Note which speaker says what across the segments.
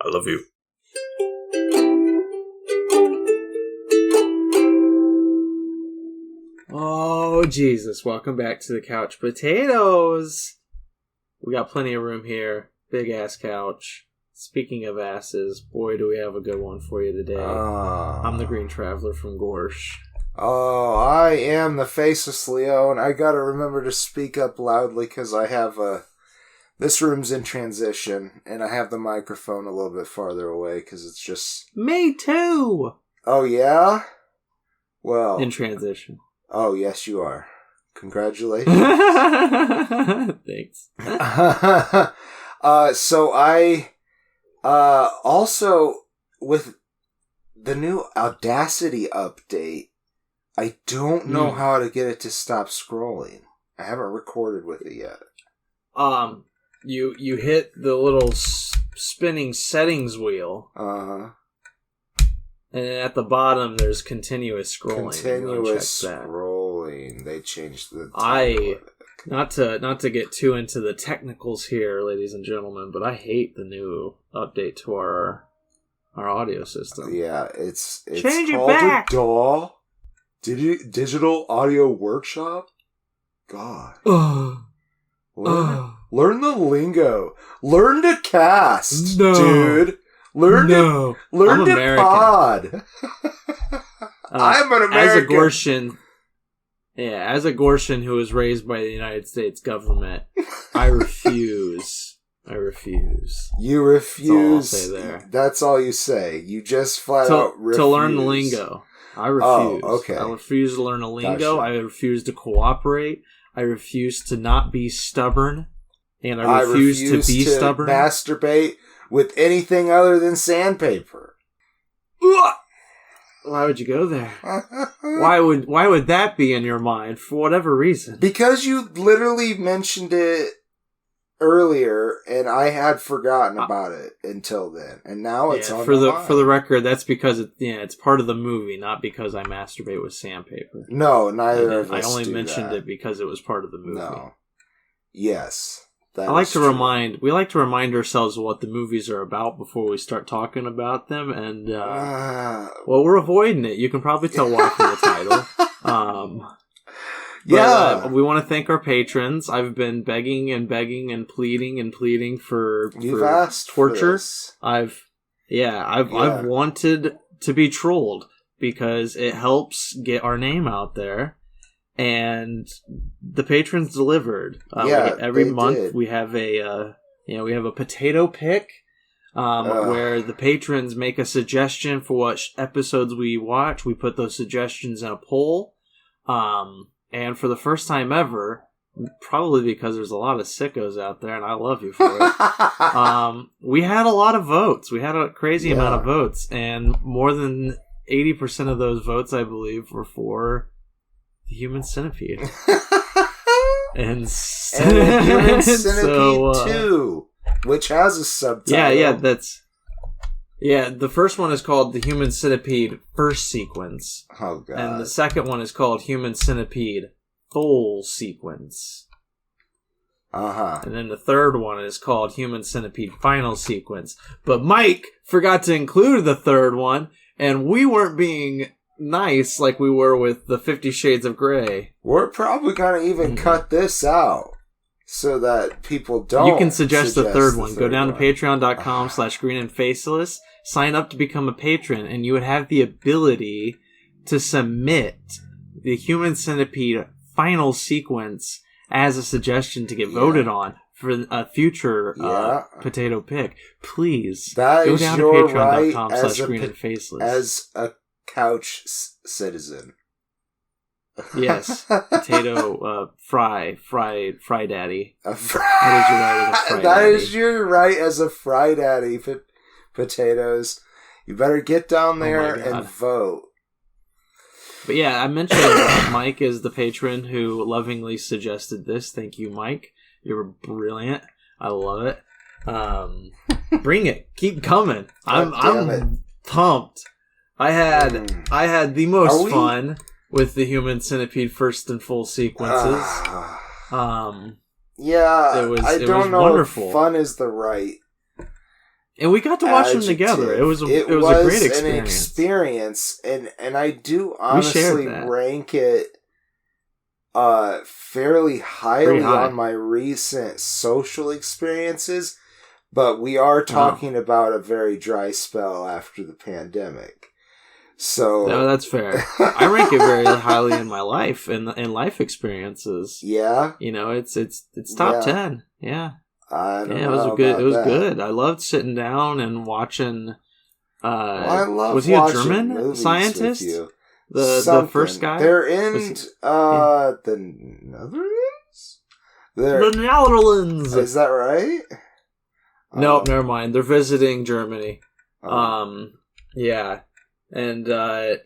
Speaker 1: I love you.
Speaker 2: Oh, Jesus. Welcome back to the Couch Potatoes. We got plenty of room here. Big ass couch. Speaking of asses, boy, do we have a good one for you today. I'm the Green Traveler from Gorsh.
Speaker 3: Oh, I am the Faceless Leone. I gotta remember to speak up loudly because I have this room's in transition, and I have the microphone a little bit farther away because it's just...
Speaker 2: Me too!
Speaker 3: Oh, yeah? Well...
Speaker 2: In transition.
Speaker 3: Oh, yes, you are. Congratulations.
Speaker 2: Thanks.
Speaker 3: So I... also, with the new Audacity update, I don't know how to get it to stop scrolling. I haven't recorded with it yet.
Speaker 2: You hit the little spinning settings wheel.
Speaker 3: Uh-huh.
Speaker 2: And at the bottom, there's continuous scrolling.
Speaker 3: Continuous scrolling. They changed the...
Speaker 2: Not to get too into the technicals here, ladies and gentlemen, but I hate the new update to our audio system.
Speaker 3: Yeah, it's
Speaker 2: Change
Speaker 3: called
Speaker 2: it back.
Speaker 3: a DAW. Digital Audio Workshop? God. Learn the lingo. Learn to cast, dude. Learn to pod. I'm an American.
Speaker 2: As a Gorshin who was raised by the United States government, I refuse.
Speaker 3: You refuse.
Speaker 2: That's all I'll say there.
Speaker 3: That's all you say. You just flat out refuse.
Speaker 2: To learn the lingo. I refuse.
Speaker 3: Oh, okay.
Speaker 2: I refuse to learn the lingo.
Speaker 3: Gotcha.
Speaker 2: I refuse to cooperate. I refuse to not be stubborn. And I refuse to be stubborn.
Speaker 3: Masturbate with anything other than sandpaper.
Speaker 2: Why would you go there? Why would that be in your mind for whatever reason?
Speaker 3: Because you literally mentioned it earlier, and I had forgotten about it until then, and now it's on
Speaker 2: for
Speaker 3: the
Speaker 2: mind. For the record, that's because it's part of the movie, not because I masturbate with sandpaper.
Speaker 3: No, neither of us.
Speaker 2: I only
Speaker 3: do
Speaker 2: mentioned
Speaker 3: that.
Speaker 2: it because it was part of the movie.
Speaker 3: No. Yes. We like to
Speaker 2: remind ourselves what the movies are about before we start talking about them, and well, we're avoiding it. You can probably tell why from the title. We want to thank our patrons. I've been begging and pleading for
Speaker 3: asked
Speaker 2: torture.
Speaker 3: For this.
Speaker 2: I've wanted to be trolled because it helps get our name out there. And the patrons delivered. Every month
Speaker 3: did.
Speaker 2: we have a potato pick, where the patrons make a suggestion for what episodes we watch. We put those suggestions in a poll. And for the first time ever, probably because there's a lot of sickos out there, and I love you for it. We had a lot of votes. We had a crazy amount of votes, and more than 80% of those votes, I believe, were for the Human Centipede. and
Speaker 3: the Human Centipede 2, which has a subtitle.
Speaker 2: The first one is called The Human Centipede First Sequence.
Speaker 3: Oh, God.
Speaker 2: And the second one is called Human Centipede Full Sequence.
Speaker 3: Uh-huh.
Speaker 2: And then the third one is called Human Centipede Final Sequence. But Mike forgot to include the third one, and we weren't being nice like we were with the 50 Shades of Grey.
Speaker 3: We're probably going to even cut this out so that people don't.
Speaker 2: You can suggest the third one. Go down to patreon.com/greenandfaceless. Sign up to become a patron, and you would have the ability to submit the Human Centipede Final Sequence as a suggestion to get voted on for a future potato pick. Please go down to patreon.com/greenandfaceless.
Speaker 3: As a couch citizen.
Speaker 2: Yes, potato fry daddy.
Speaker 3: That is your right as a fry daddy. Potatoes. You better get down there and vote.
Speaker 2: But yeah, I mentioned Mike is the patron who lovingly suggested this. Thank you, Mike. You were brilliant. I love it. Bring it. Keep coming. I'm pumped. I had the most fun with the Human Centipede first and full sequences.
Speaker 3: Yeah,
Speaker 2: it was
Speaker 3: wonderful.
Speaker 2: Wonderful.
Speaker 3: Fun is the right.
Speaker 2: And we got to watch them together. It was a great experience.
Speaker 3: An experience, and I do honestly rank it fairly highly on my recent social experiences, but we are talking about a very dry spell after the pandemic. So
Speaker 2: no, that's fair. I rank it very highly in my life and in life experiences.
Speaker 3: Yeah,
Speaker 2: it's top 10. Yeah.
Speaker 3: It was
Speaker 2: good. I loved sitting down and watching.
Speaker 3: I love
Speaker 2: was he a German scientist? The first guy.
Speaker 3: They're in the Netherlands.
Speaker 2: The Netherlands.
Speaker 3: Is that right?
Speaker 2: Nope, never mind. They're visiting Germany. Yeah, and a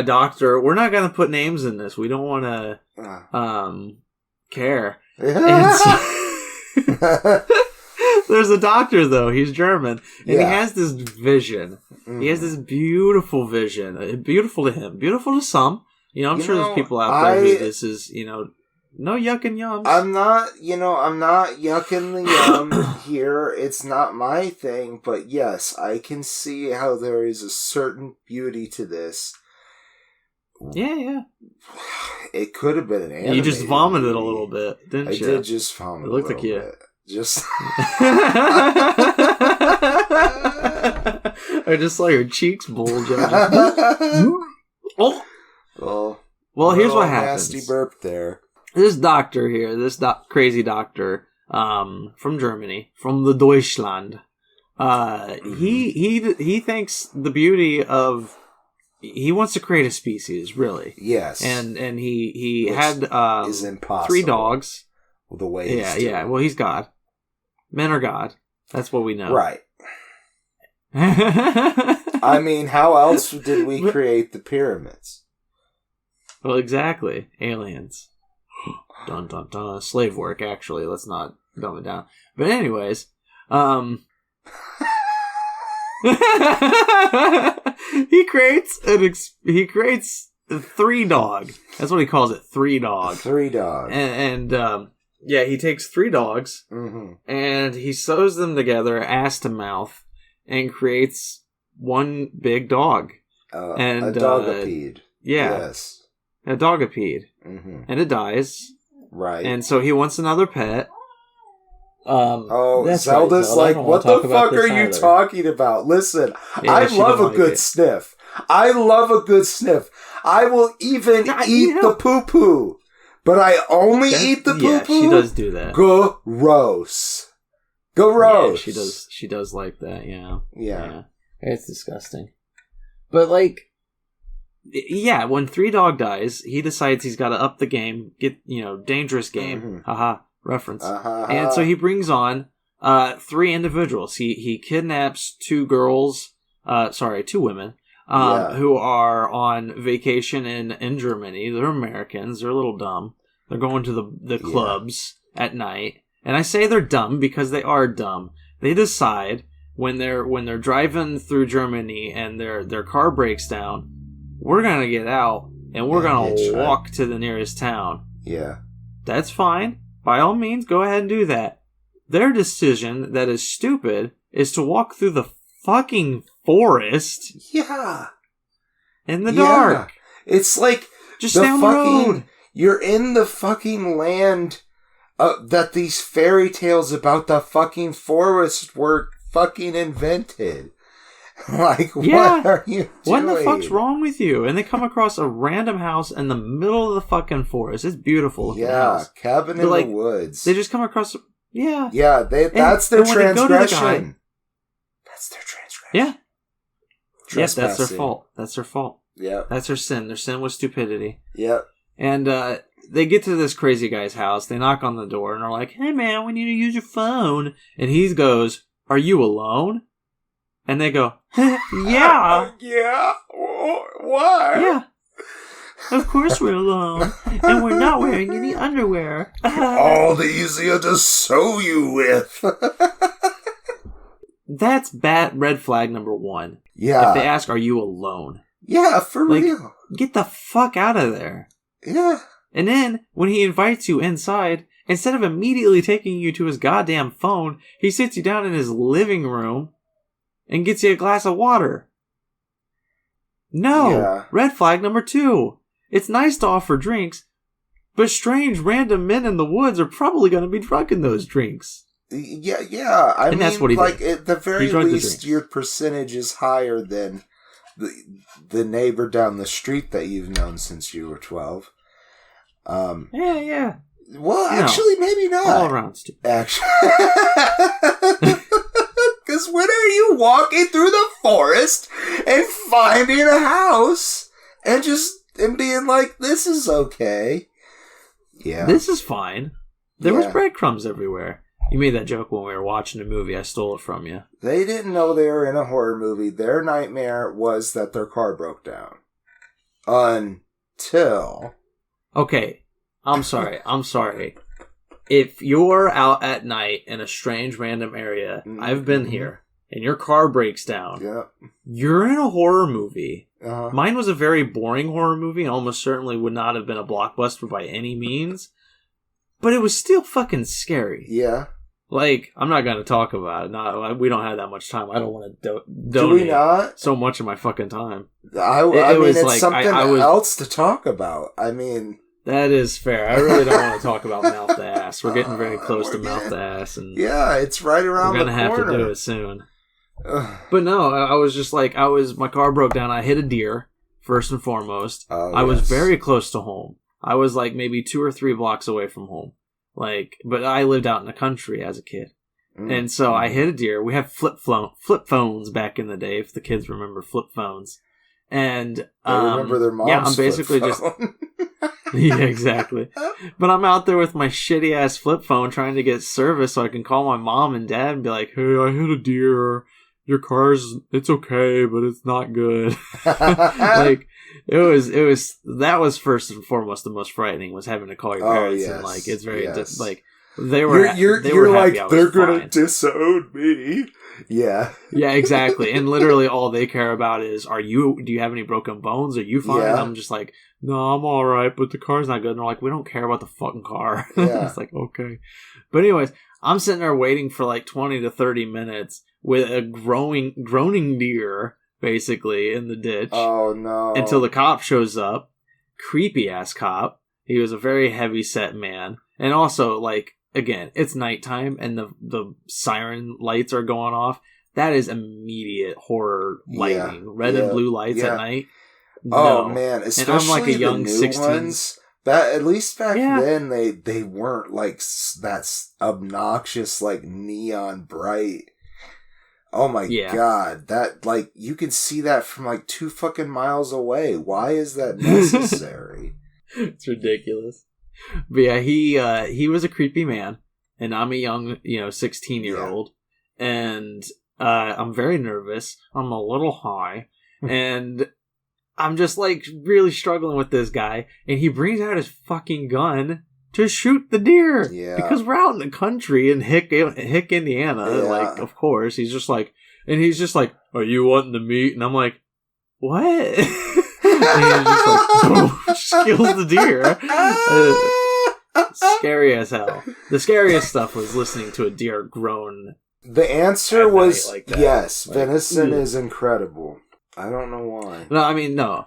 Speaker 2: doctor. We're not gonna put names in this. We don't want to care. And so, there's a doctor though. He's German, and he has this vision. He has this beautiful vision. Beautiful to him, beautiful to some. I'm sure there's people out there who this is. No yuck and yums.
Speaker 3: I'm not yucking the yum here. It's not my thing, but yes, I can see how there is a certain beauty to this.
Speaker 2: Yeah.
Speaker 3: It could have been an anime.
Speaker 2: You just vomited a little bit, didn't you?
Speaker 3: I did just vomit. It looked like you. Just.
Speaker 2: I just saw your cheeks bulge out. Well, here's what happens.
Speaker 3: Nasty burp there.
Speaker 2: This doctor here, crazy doctor, from Germany, from the Deutschland, he thinks the beauty of, he wants to create a species, really.
Speaker 3: Yes.
Speaker 2: And he had,
Speaker 3: is impossible.
Speaker 2: 3 dogs.
Speaker 3: Well, the way he's doing.
Speaker 2: Yeah, well, he's God. Men are God. That's what we know.
Speaker 3: Right. I mean, how else did we create the pyramids?
Speaker 2: Well, exactly. Aliens. Dun dun dun. Slave work, actually. Let's not dumb it down. But anyways, he creates a 3 dog. That's what he calls it. 3 dog.
Speaker 3: 3 dog.
Speaker 2: And he takes 3 dogs and he sews them together, ass to mouth, and creates one big dog. And
Speaker 3: a dogapede.
Speaker 2: Yes. A dogapede. And it dies.
Speaker 3: Right.
Speaker 2: And so he wants another pet.
Speaker 3: Zelda's right, like, what the fuck are you talking about? Listen, I love a good sniff. I love a good sniff. I will even eat the poo-poo. But I only eat the poo-poo?
Speaker 2: Yeah, she does do that.
Speaker 3: Gross. Gross.
Speaker 2: Yeah, she does like that,
Speaker 3: Yeah.
Speaker 2: It's disgusting. But, like, yeah, when 3 dog dies, he decides he's got to up the game, get, dangerous game. Haha, reference. And so he brings on 3 individuals. He kidnaps 2 girls, 2 women, who are on vacation in Germany. They're Americans. They're a little dumb. They're going to the clubs at night. And I say they're dumb because they are dumb. They decide when they're driving through Germany and their car breaks down, we're going to get out and we're going to walk to the nearest town.
Speaker 3: Yeah.
Speaker 2: That's fine. By all means, go ahead and do that. Their decision that is stupid is to walk through the fucking forest.
Speaker 3: Yeah.
Speaker 2: In the dark.
Speaker 3: It's like
Speaker 2: just down the road.
Speaker 3: You're in the fucking land that these fairy tales about the fucking forest were fucking invented. Like, what are you doing?
Speaker 2: What the fuck's wrong with you? And they come across a random house in the middle of the fucking forest. It's beautiful.
Speaker 3: Yeah, cabin in the woods.
Speaker 2: They just come across... Yeah.
Speaker 3: Yeah, that's their transgression. That's their transgression.
Speaker 2: Yeah. Yes, that's their fault. That's their fault.
Speaker 3: Yeah.
Speaker 2: That's their sin. Their sin was stupidity.
Speaker 3: Yep.
Speaker 2: And they get to this crazy guy's house. They knock on the door and are like, "Hey, man, we need to use your phone." And he goes, "Are you alone?" And they go, "Yeah."
Speaker 3: Yeah? Why?
Speaker 2: Yeah. Of course we're alone. And we're not wearing any underwear.
Speaker 3: All the easier to sew you with.
Speaker 2: That's bad red flag number 1.
Speaker 3: Yeah.
Speaker 2: If they ask, "Are you alone?"
Speaker 3: Yeah, for real.
Speaker 2: Get the fuck out of there.
Speaker 3: Yeah.
Speaker 2: And then, when he invites you inside, Instead of immediately taking you to his goddamn phone, he sits you down in his living room and gets you a glass of water. No.
Speaker 3: Yeah.
Speaker 2: Red flag number 2. It's nice to offer drinks, but strange random men in the woods are probably going to be drunk in those drinks.
Speaker 3: Yeah. I mean,
Speaker 2: that's what he
Speaker 3: like,
Speaker 2: did.
Speaker 3: at the very least, your percentage is higher than the neighbor down the street that you've known since you were 12.
Speaker 2: Yeah.
Speaker 3: Well, actually, maybe not.
Speaker 2: All around stupid.
Speaker 3: Actually. Because when are you walking through the forest and finding a house and being like, this is okay? Yeah.
Speaker 2: This is fine. There was breadcrumbs everywhere. You made that joke when we were watching a movie. I stole it from you.
Speaker 3: They didn't know they were in a horror movie. Their nightmare was that their car broke down. Until...
Speaker 2: Okay. I'm sorry. If you're out at night in a strange random area, I've been here, and your car breaks down, you're in a horror movie. Mine was a very boring horror movie, and almost certainly would not have been a blockbuster by any means, but it was still fucking scary.
Speaker 3: Yeah.
Speaker 2: Like, I'm not going to talk about it. We don't have that much time. I don't want to donate so much of my fucking time.
Speaker 3: I mean, it's like, something else to talk about. I mean...
Speaker 2: That is fair. I really don't want to talk about mouth to ass. We're getting very close to mouth to ass, and
Speaker 3: it's right around the corner.
Speaker 2: We're gonna have to do it soon. But no, I was just like, my car broke down. I hit a deer first and foremost. I was very close to home. I was like maybe 2 or 3 blocks away from home. Like, but I lived out in the country as a kid, and so I hit a deer. We had flip phones back in the day. If the kids remember flip phones, and
Speaker 3: I remember their mom's
Speaker 2: I'm basically
Speaker 3: flip phone.
Speaker 2: Yeah, exactly. But I'm out there with my shitty ass flip phone trying to get service so I can call my mom and dad and be like, hey, I hit a deer. Your it's okay, but it's not good. Like, that was first and foremost the most frightening, was having to call your parents. And like, it's very, like, they were
Speaker 3: like, they're
Speaker 2: going
Speaker 3: to disown me. Yeah.
Speaker 2: Yeah, exactly. And literally all they care about is, do you have any broken bones? Are you fine? Yeah. I'm just like, no, I'm all right, but the car's not good. And they're like, we don't care about the fucking car.
Speaker 3: Yeah.
Speaker 2: It's like, okay. But anyways, I'm sitting there waiting for like 20 to 30 minutes with a groaning deer, basically, in the ditch.
Speaker 3: Oh, no.
Speaker 2: Until the cop shows up. Creepy ass cop. He was a very heavy set man. And also, like, again, it's nighttime and the siren lights are going off. That is immediate horror lightning. Red and blue lights at night.
Speaker 3: Oh, man. Especially
Speaker 2: and I'm like a young
Speaker 3: the new
Speaker 2: 16.
Speaker 3: ones. At least back then, they weren't like that obnoxious, like neon bright. Oh my god. That, like, you can see that from like 2 fucking miles away. Why is that necessary?
Speaker 2: It's ridiculous. But yeah, he was a creepy man, and I'm a young, 16-year-old, and I'm very nervous. I'm a little high, and I'm just like really struggling with this guy, and he brings out his fucking gun to shoot the deer.
Speaker 3: Yeah.
Speaker 2: Because we're out in the country in Hick, Indiana.
Speaker 3: Yeah.
Speaker 2: Like, of course, he's just like, are you wanting to meet? And I'm like, what? And he's just like, boom, just kills the deer. Scary as hell. The scariest stuff was listening to a deer groan.
Speaker 3: The answer was
Speaker 2: like that.
Speaker 3: Yes. Like, venison is incredible. I don't know why.
Speaker 2: No, I mean, no.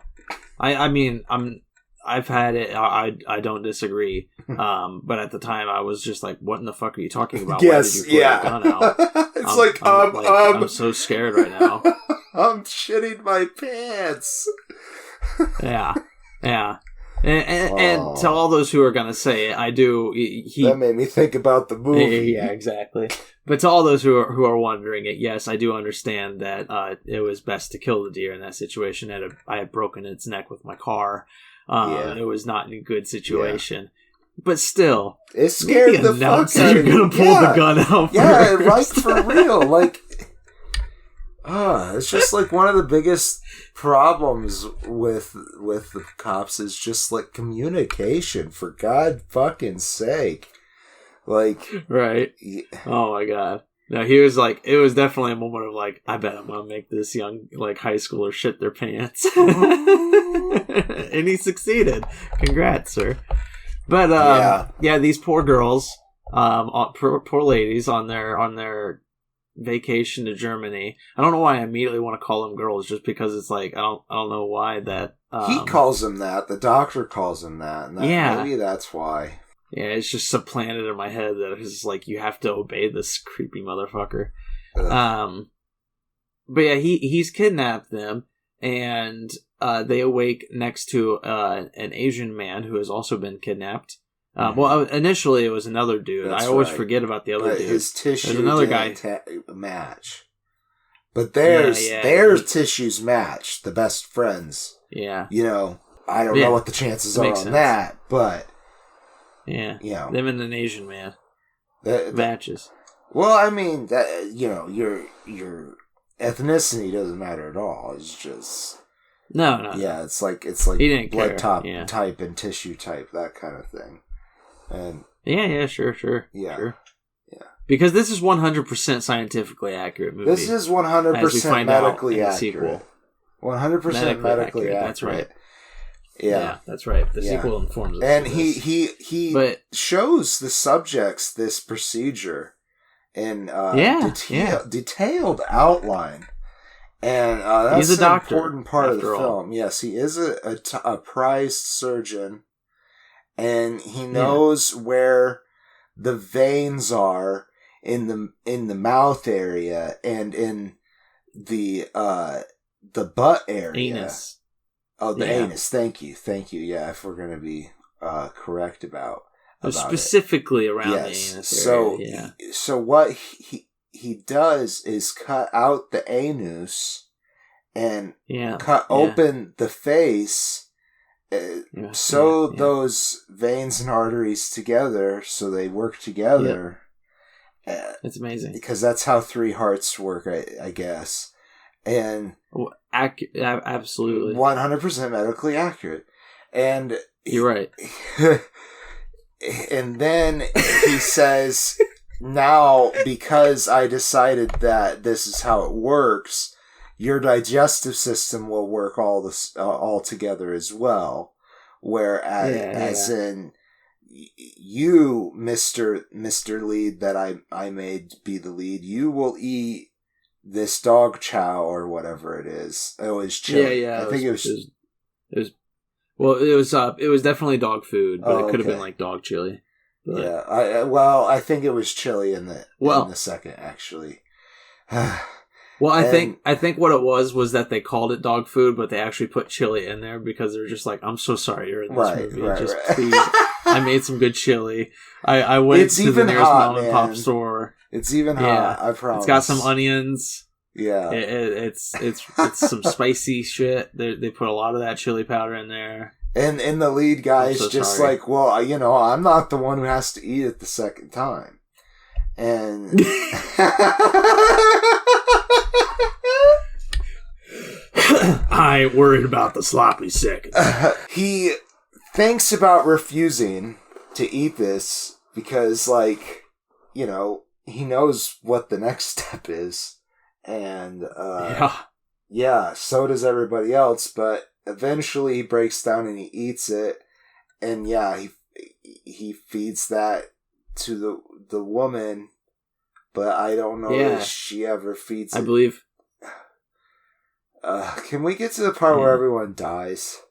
Speaker 2: I've had it. I don't disagree. But at the time, I was just like, "What in the fuck are you talking about?
Speaker 3: Yes,
Speaker 2: why did you pull that gun out?"
Speaker 3: It's
Speaker 2: I'm so scared right now.
Speaker 3: I'm shitting my pants.
Speaker 2: Yeah. And to all those who are going to say it, I do.
Speaker 3: That made me think about the movie.
Speaker 2: Yeah, exactly. But to all those who are wondering it, yes, I do understand that it was best to kill the deer in that situation. I had broken its neck with my car. It was not in a good situation. Yeah. But still,
Speaker 3: it scared the fuck out of
Speaker 2: you. You're going to pull the gun out.
Speaker 3: Yeah, right, for real. Like, it's just like one of the biggest problems with the cops is just like communication, for God fucking sake. Like,
Speaker 2: right. Oh my God. No, he was like, it was definitely a moment of like, I bet I'm gonna make this young, like, high schooler shit their pants. And he succeeded. Congrats, sir. But these poor girls, poor ladies on their vacation to Germany. I don't know why I immediately want to call them girls, just because it's like I don't know why that.
Speaker 3: He calls them that. The doctor calls them that. And maybe that's why.
Speaker 2: Yeah, it's just supplanted in my head that it's like you have to obey this creepy motherfucker. But yeah, he's kidnapped them, and they awake next to an Asian man who has also been kidnapped. Well, initially it was another dude. I always forget about the other dude.
Speaker 3: His tissue
Speaker 2: There's another guy
Speaker 3: match, but their tissues match. The best friends.
Speaker 2: Yeah,
Speaker 3: I don't know what the chances are on that, but
Speaker 2: them and an Asian man matches.
Speaker 3: Well, I mean that your ethnicity doesn't matter at all. It's just
Speaker 2: no.
Speaker 3: Yeah, it's like blood type and tissue type, that kind of thing. And
Speaker 2: sure. Yeah. Because this is 100% scientifically accurate movie.
Speaker 3: This is 100% medically accurate. 100% medically accurate.
Speaker 2: That's right.
Speaker 3: Yeah,
Speaker 2: that's right. The sequel informs us.
Speaker 3: And he shows the subjects this procedure in detailed outline. And that's
Speaker 2: he's a doctor,
Speaker 3: an important part of the film. Yes, he is a prized surgeon. And he knows where the veins are in the mouth area and in the butt area.
Speaker 2: Anus.
Speaker 3: Oh, the anus. Thank you. Yeah, if we're going to be correct about
Speaker 2: specifically it. Around the anus area.
Speaker 3: So what he does is cut out the anus and cut open the face. Those veins and arteries together, so they work together.
Speaker 2: It's amazing
Speaker 3: because that's how 3 hearts work, I guess. And
Speaker 2: absolutely
Speaker 3: 100% medically accurate. And
Speaker 2: you're right.
Speaker 3: And then he says, "Now, because I decided that this is how it works, your digestive system will work all together as well. Whereas, in you, Mr. Lead, that I made be the lead, you will eat this dog chow or whatever it is. It was chili. I think it was.
Speaker 2: Well, it was definitely dog food, but it could have been like dog chili. But.
Speaker 3: Yeah, I think it was chili in the second, actually.
Speaker 2: Well, I think what it was that they called it dog food, but they actually put chili in there because they're just like, I'm so sorry you're in this movie. Please, I made some good chili. I went to the nearest mom and pop store.
Speaker 3: It's even hot, I promise.
Speaker 2: It's got some onions.
Speaker 3: Yeah.
Speaker 2: It's some spicy shit. They put a lot of that chili powder in there.
Speaker 3: And the lead guy is just sorry. Like, well, I'm not the one who has to eat it the second time. And
Speaker 2: I worried about the sloppy second.
Speaker 3: He thinks about refusing to eat this because, he knows what the next step is. And, so does everybody else. But eventually he breaks down and he eats it. And, he feeds that to the woman. But I don't know if she ever feeds it.
Speaker 2: I believe.
Speaker 3: Can we get to the part where everyone dies?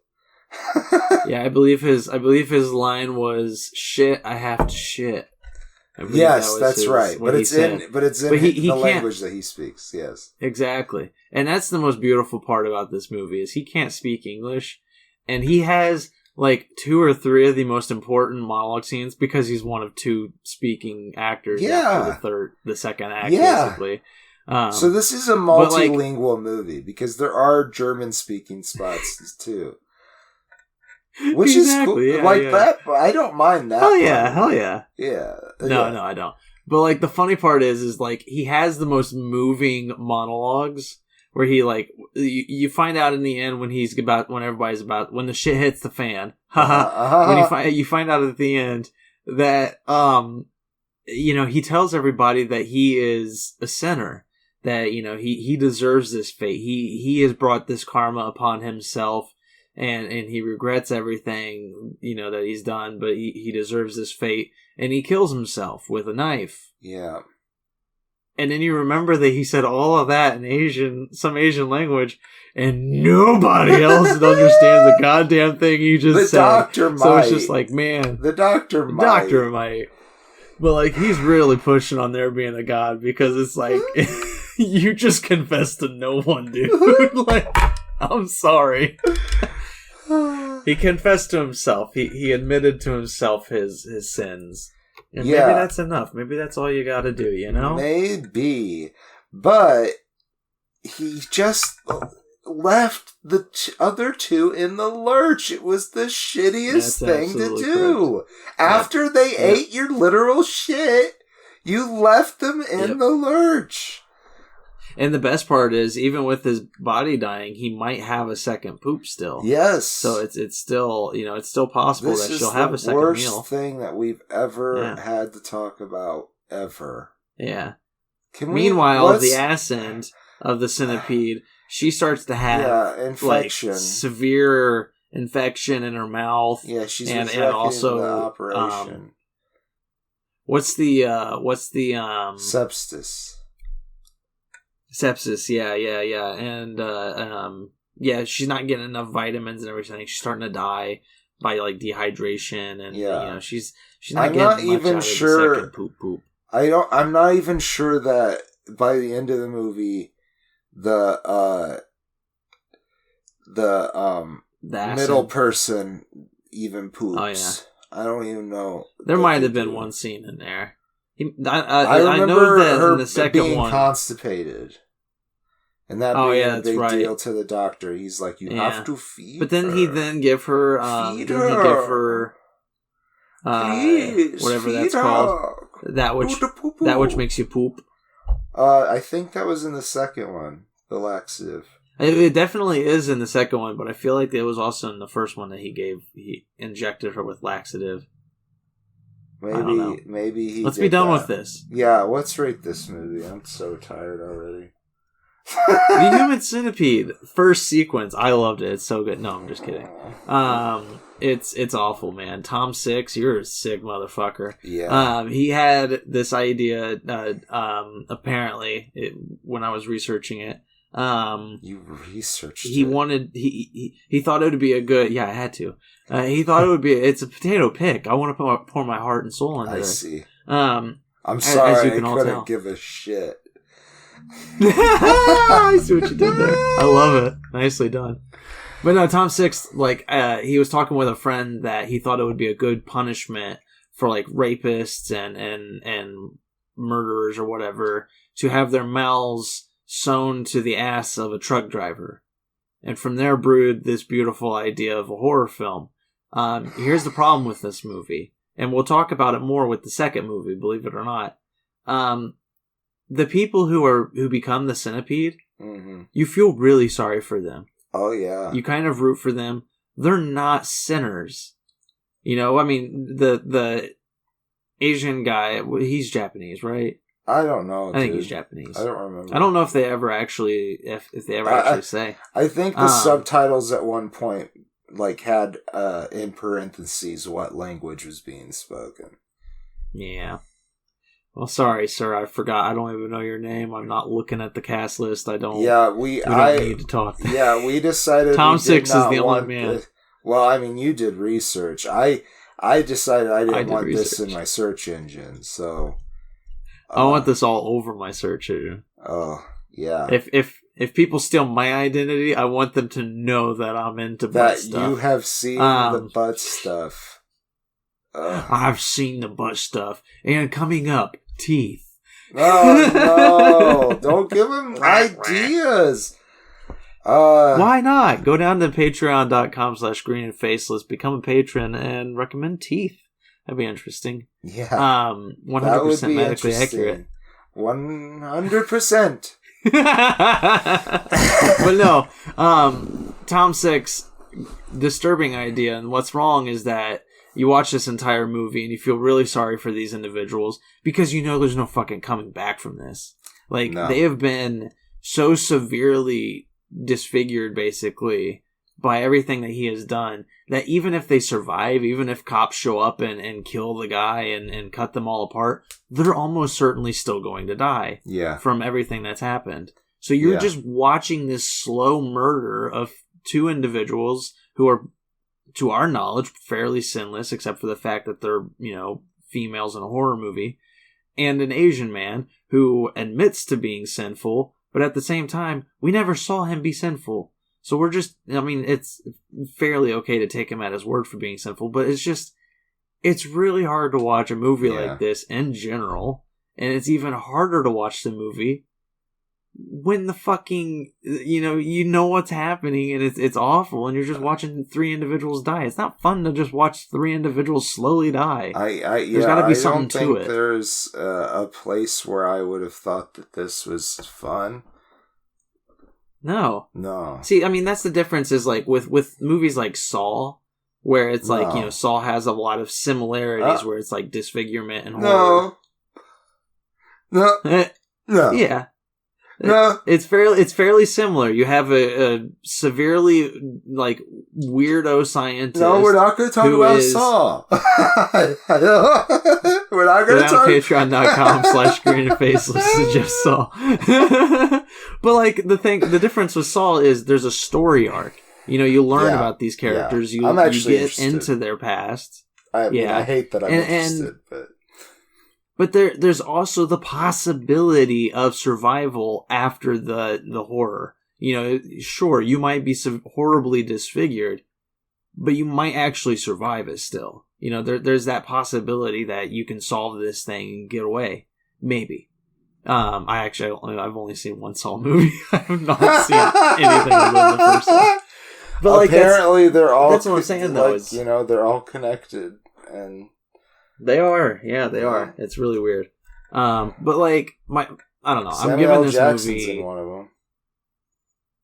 Speaker 2: I believe his line was "shit, I have to shit."
Speaker 3: Yes, that's right. But it's in the language that he speaks. Yes,
Speaker 2: exactly. And that's the most beautiful part about this movie is he can't speak English, and he has like 2 or 3 of the most important monologue scenes because he's one of 2 speaking actors. After the second act, basically.
Speaker 3: So this is a multilingual movie because there are German-speaking spots too, which is cool. That. I don't mind that.
Speaker 2: Hell yeah.
Speaker 3: No,
Speaker 2: I don't. But the funny part is he has the most moving monologues where he you find out in the end when when the shit hits the fan. When you find out at the end that he tells everybody that he is a sinner. That he deserves this fate. He has brought this karma upon himself, and he regrets everything, that he's done, but he deserves this fate, and he kills himself with a knife.
Speaker 3: Yeah.
Speaker 2: And then you remember that he said all of that in some Asian language, and nobody else understands the goddamn thing he just said.
Speaker 3: The doctor might.
Speaker 2: So it's just like, man.
Speaker 3: The doctor might.
Speaker 2: But, like, he's really pushing on there being a god, because it's like, you just confessed to no one, dude. Like, I'm sorry. He confessed to himself. He admitted to himself his sins. And maybe that's enough. Maybe that's all you gotta do,
Speaker 3: Maybe. But he just left the other two in the lurch. It was the shittiest thing to do. Correct. After they ate your literal shit, you left them in the lurch.
Speaker 2: And the best part is, even with his body dying, he might have a second poop still.
Speaker 3: Yes.
Speaker 2: So it's still, it's still possible that she'll have a second meal.
Speaker 3: This is the worst thing that we've ever had to talk about, ever.
Speaker 2: Yeah. Meanwhile, the ass end of the centipede, she starts to have
Speaker 3: infection.
Speaker 2: Like, severe infection in her mouth.
Speaker 3: Yeah, she's
Speaker 2: and also
Speaker 3: the operation.
Speaker 2: What's the sepsis, yeah. And she's not getting enough vitamins and everything. She's starting to die by, like, dehydration, and she's not getting much out of the second poop.
Speaker 3: I'm not even sure that by the end of the movie the middle person even poops. Oh yeah. I don't even know.
Speaker 2: There might have been one scene in there. I know that her in the second
Speaker 3: being
Speaker 2: one,
Speaker 3: constipated. And that being a big deal to the doctor. He's like, you have to feed her.
Speaker 2: But then he give her...
Speaker 3: feed her. Please,
Speaker 2: whatever that's called. That which makes you poop.
Speaker 3: I think that was in the second one. The laxative.
Speaker 2: It definitely is in the second one, but I feel like it was also in the first one that he injected her with laxative.
Speaker 3: Maybe he
Speaker 2: Let's be done with this.
Speaker 3: Yeah, let's rate this movie. I'm so tired already.
Speaker 2: The Human Centipede first sequence. I loved it. It's so good. No, I'm just kidding. It's awful, man. Tom Six, you're a sick motherfucker.
Speaker 3: Yeah.
Speaker 2: He had this idea. Apparently, when I was researching it.
Speaker 3: You researched.
Speaker 2: He wanted. He thought it would be a good. Yeah, I had to. He thought it would be. It's a potato pick. I want to pour my heart and soul into it. I
Speaker 3: see.
Speaker 2: I'm
Speaker 3: sorry. I couldn't give a shit.
Speaker 2: I see what you did there. I love it. Nicely done. But no, Tom Six, he was talking with a friend that he thought it would be a good punishment for, like, rapists and murderers or whatever to have their mouths sewn to the ass of a truck driver. And from there brewed this beautiful idea of a horror film. Here's the problem with this movie. And we'll talk about it more with the second movie, believe it or not. The people who become the centipede, you feel really sorry for them.
Speaker 3: Oh, yeah.
Speaker 2: You kind of root for them. They're not sinners. I mean, the Asian guy, he's Japanese, right?
Speaker 3: I don't know.
Speaker 2: I think he's Japanese.
Speaker 3: I don't remember.
Speaker 2: I don't know if they ever actually, actually say.
Speaker 3: I think the subtitles at one point, had in parentheses what language was being spoken.
Speaker 2: Yeah. Well, sorry, sir. I forgot. I don't even know your name. I'm not looking at the cast list. I don't.
Speaker 3: Yeah,
Speaker 2: we don't need to talk.
Speaker 3: Yeah, we decided.
Speaker 2: Tom Six is the only man.
Speaker 3: Well, I mean, you did research. I decided I didn't want this in my search engine, so.
Speaker 2: I want this all over my search engine.
Speaker 3: Oh yeah.
Speaker 2: If people steal my identity, I want them to know that I'm into butt stuff.
Speaker 3: That you have seen the butt stuff.
Speaker 2: I've seen the butt stuff, and coming up, teeth.
Speaker 3: Oh no! Don't give him ideas.
Speaker 2: Why not? Go down to patreon.com/green and faceless, become a patron, and recommend teeth. That'd be interesting.
Speaker 3: Yeah.
Speaker 2: 100% medically accurate.
Speaker 3: 100%.
Speaker 2: But no, Tom Six, disturbing idea, and what's wrong is that you watch this entire movie and you feel really sorry for these individuals because there's no fucking coming back from this. They have been so severely disfigured, basically, by everything that he has done, that even if they survive, even if cops show up and kill the guy and cut them all apart, they're almost certainly still going to die from everything that's happened. So you're just watching this slow murder of two individuals who are, to our knowledge, fairly sinless, except for the fact that they're, females in a horror movie, and an Asian man who admits to being sinful, but at the same time, we never saw him be sinful. So we're just, it's fairly okay to take him at his word for being sinful, but it's really hard to watch a movie like this in general, and it's even harder to watch the movie when the fucking, you know what's happening, and it's awful, and you're just watching three individuals die. It's not fun to just watch three individuals slowly die.
Speaker 3: There's got to be something to it. I don't think there's a place where I would have thought that this was fun.
Speaker 2: No. See, that's the difference is like with movies like Saw, where it's like, Saw has a lot of similarities where it's like disfigurement and horror.
Speaker 3: No.
Speaker 2: Yeah. No. It's fairly similar. You have a severely like weirdo scientist.
Speaker 3: No, we're not going to talk about Saw. We're not going to talk.
Speaker 2: Patreon.com/greenandfaceless suggest Saw. But like the difference with Saw is there's a story arc. You learn about these characters. You get interested into their past.
Speaker 3: I hate that I'm interested,
Speaker 2: But there's also the possibility of survival after the horror. Sure, you might be horribly disfigured, but you might actually survive it still. There's that possibility that you can solve this thing and get away. Maybe. I've only seen one Saw movie. I have not seen anything other than the first one. But
Speaker 3: apparently, they're all.
Speaker 2: That's what I'm saying, though.
Speaker 3: They're all connected and.
Speaker 2: They are. Yeah, they are. It's really weird. But like I don't know.
Speaker 3: Samuel
Speaker 2: I'm giving this
Speaker 3: Jackson's
Speaker 2: movie
Speaker 3: in one of them.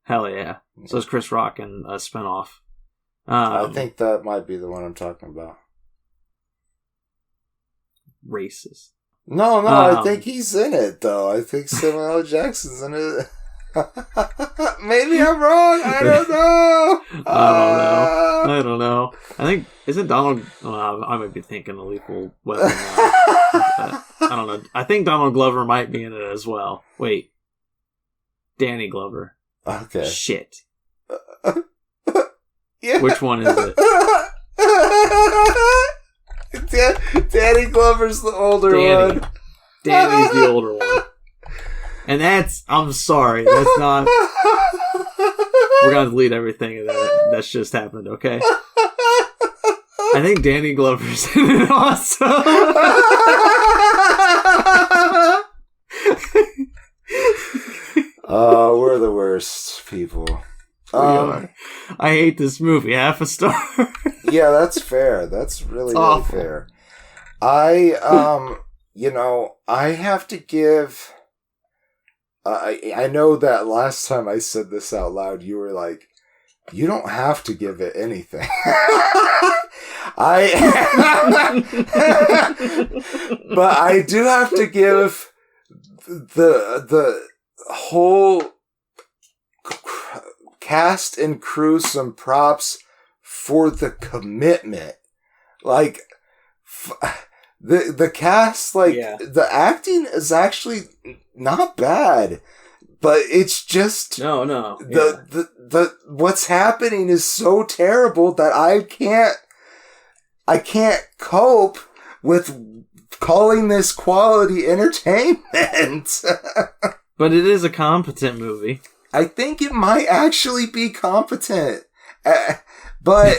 Speaker 2: Hell yeah. So is Chris Rock in a spinoff.
Speaker 3: I think that might be the one I'm talking about.
Speaker 2: Racist.
Speaker 3: No, I think he's in it though. I think Samuel L. Jackson's in it. Maybe I'm wrong. I don't know.
Speaker 2: I don't know. I think isn't Donald? I might be thinking of Lethal Weapon. I don't know. I think Donald Glover might be in it as well. Wait, Danny Glover.
Speaker 3: Okay.
Speaker 2: Shit.
Speaker 3: Yeah.
Speaker 2: Which one is it?
Speaker 3: Danny Glover's the older one.
Speaker 2: Danny's the older one. And I'm sorry, that's not... We're going to delete everything that's just happened, okay? I think Danny Glover's in it also.
Speaker 3: Oh, we're the worst people.
Speaker 2: We are. I hate this movie. 0.5 star.
Speaker 3: Yeah, that's fair. That's really fair. I have to give... I know that last time I said this out loud, you were like, you don't have to give it anything. But I do have to give the whole cast and crew some props for the commitment. Like, the cast, the acting is actually not bad, but it's just the what's happening is so terrible that I can't cope with calling this quality entertainment.
Speaker 2: But it is a competent movie.
Speaker 3: I think it might actually be competent, but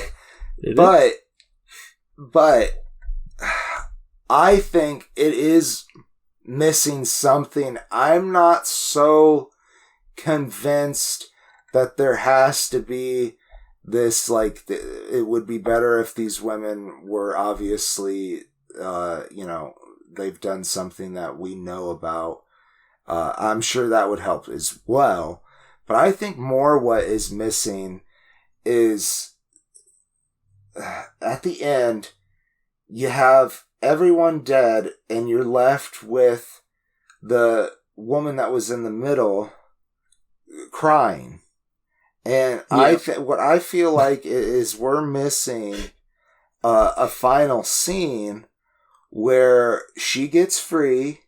Speaker 3: I think it is missing something. I'm not so convinced that there has to be this, it would be better if these women were obviously, they've done something that we know about. I'm sure that would help as well. But I think more what is missing is, at the end, you have everyone dead, and you're left with the woman that was in the middle crying. And what I feel like is we're missing a final scene where she gets free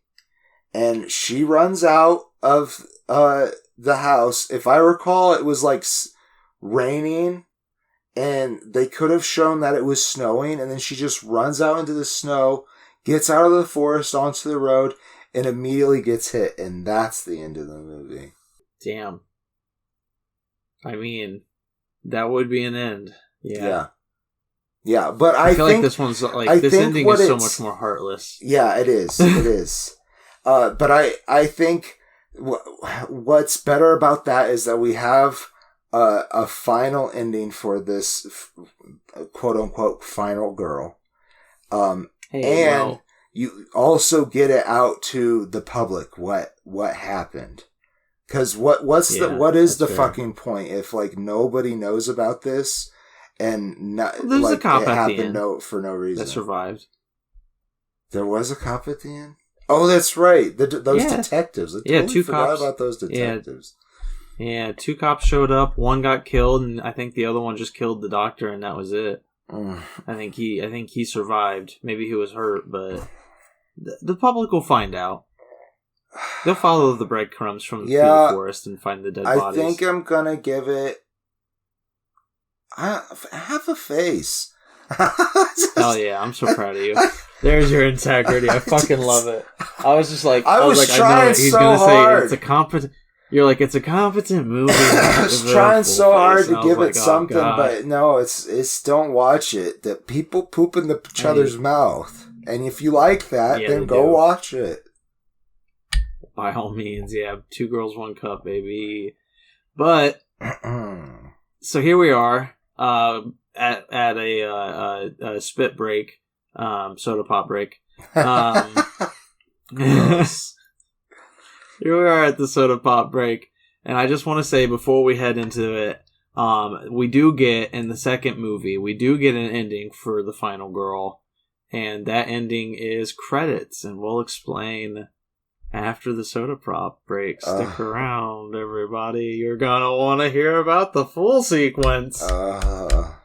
Speaker 3: and she runs out of the house. If I recall, it was like raining, and they could have shown that it was snowing, and then she just runs out into the snow, gets out of the forest onto the road, and immediately gets hit, and that's the end of the movie.
Speaker 2: Damn. I mean, that would be an end. Yeah.
Speaker 3: Yeah, but
Speaker 2: I feel like this one's like, this ending is so much more heartless.
Speaker 3: Yeah, it is. It is. But I think what's better about that is that we have a final ending for this quote unquote final girl. You also get it out to the public what happened. Because what is the fucking point if like nobody knows about this and
Speaker 2: there's
Speaker 3: like
Speaker 2: a cop
Speaker 3: it
Speaker 2: at the
Speaker 3: happened
Speaker 2: end
Speaker 3: for no reason
Speaker 2: that survived.
Speaker 3: There was a cop at the end. Oh, that's right. Those detectives. I totally
Speaker 2: two
Speaker 3: forgot
Speaker 2: cops
Speaker 3: about those detectives.
Speaker 2: Yeah, 2 cops showed up. 1 got killed, and I think the other one just killed the doctor, and that was it. I think he survived. Maybe he was hurt, but the public will find out. They'll follow the breadcrumbs through the forest and find the dead bodies.
Speaker 3: I think I'm gonna give it half a face.
Speaker 2: Hell yeah, I'm so proud of you. There's your integrity. I fucking love it. I was just like, I was
Speaker 3: trying
Speaker 2: He's
Speaker 3: so
Speaker 2: gonna
Speaker 3: hard.
Speaker 2: Say it's a competent. You're like, it's a competent movie.
Speaker 3: I was trying so hard to give it something,
Speaker 2: God.
Speaker 3: but no, it's don't watch it. That people poop in each other's mouth, and if you like that, then go watch it.
Speaker 2: By all means, yeah. 2 girls, 1 cup, baby. But so here we are at a spit break, soda pop break. Here we are at the soda pop break, and I just want to say before we head into it, we do get in the second movie, we do get an ending for the final girl, and that ending is credits, and we'll explain after the soda pop break. Stick around, everybody. You're gonna want to hear about the full sequence.
Speaker 3: I'll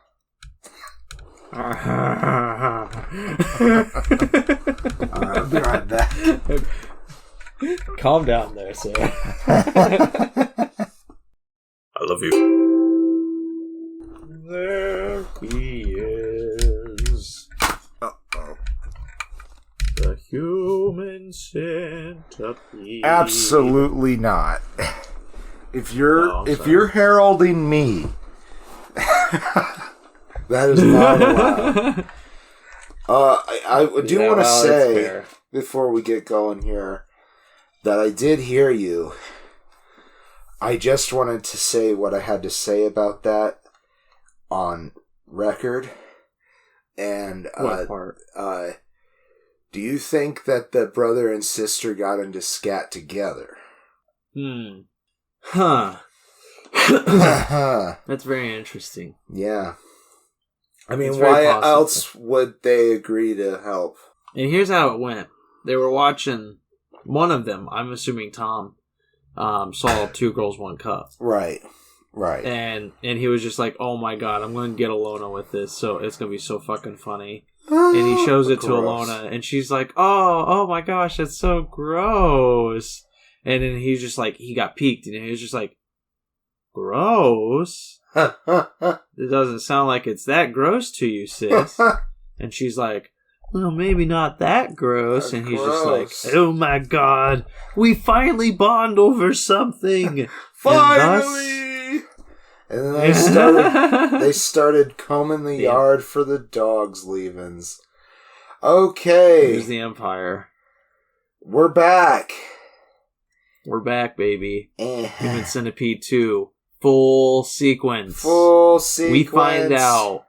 Speaker 3: be right back.
Speaker 2: Calm down there, sir. I love you. There he is.
Speaker 3: Uh-oh.
Speaker 2: The human centipede.
Speaker 3: Absolutely not. If you're heralding me, that is not allowed. I do want to say before we get going here that I did hear you. I just wanted to say what I had to say about that on record. And
Speaker 2: what part?
Speaker 3: Do you think that the brother and sister got into scat together?
Speaker 2: Huh. That's very interesting.
Speaker 3: Yeah. I mean, why else would they agree to help?
Speaker 2: And here's how it went. They were watching, one of them, I'm assuming Tom, saw 2 girls, 1 cup.
Speaker 3: Right.
Speaker 2: And he was just like, oh my god, I'm going to get Alona with this, so it's going to be so fucking funny. And he shows it to Alona, and she's like, oh my gosh, that's so gross. And then he's just like, he got peeked, and he was just like, gross? It doesn't sound like it's that gross to you, sis. And she's like, well, maybe not that gross. And he's just like, oh my god, we finally bond over something.
Speaker 3: Finally! And then they started combing the yard for the dogs' leavings. Okay.
Speaker 2: Here's the Empire.
Speaker 3: We're back.
Speaker 2: We're back, baby. Human Centipede 2. Full sequence. We find out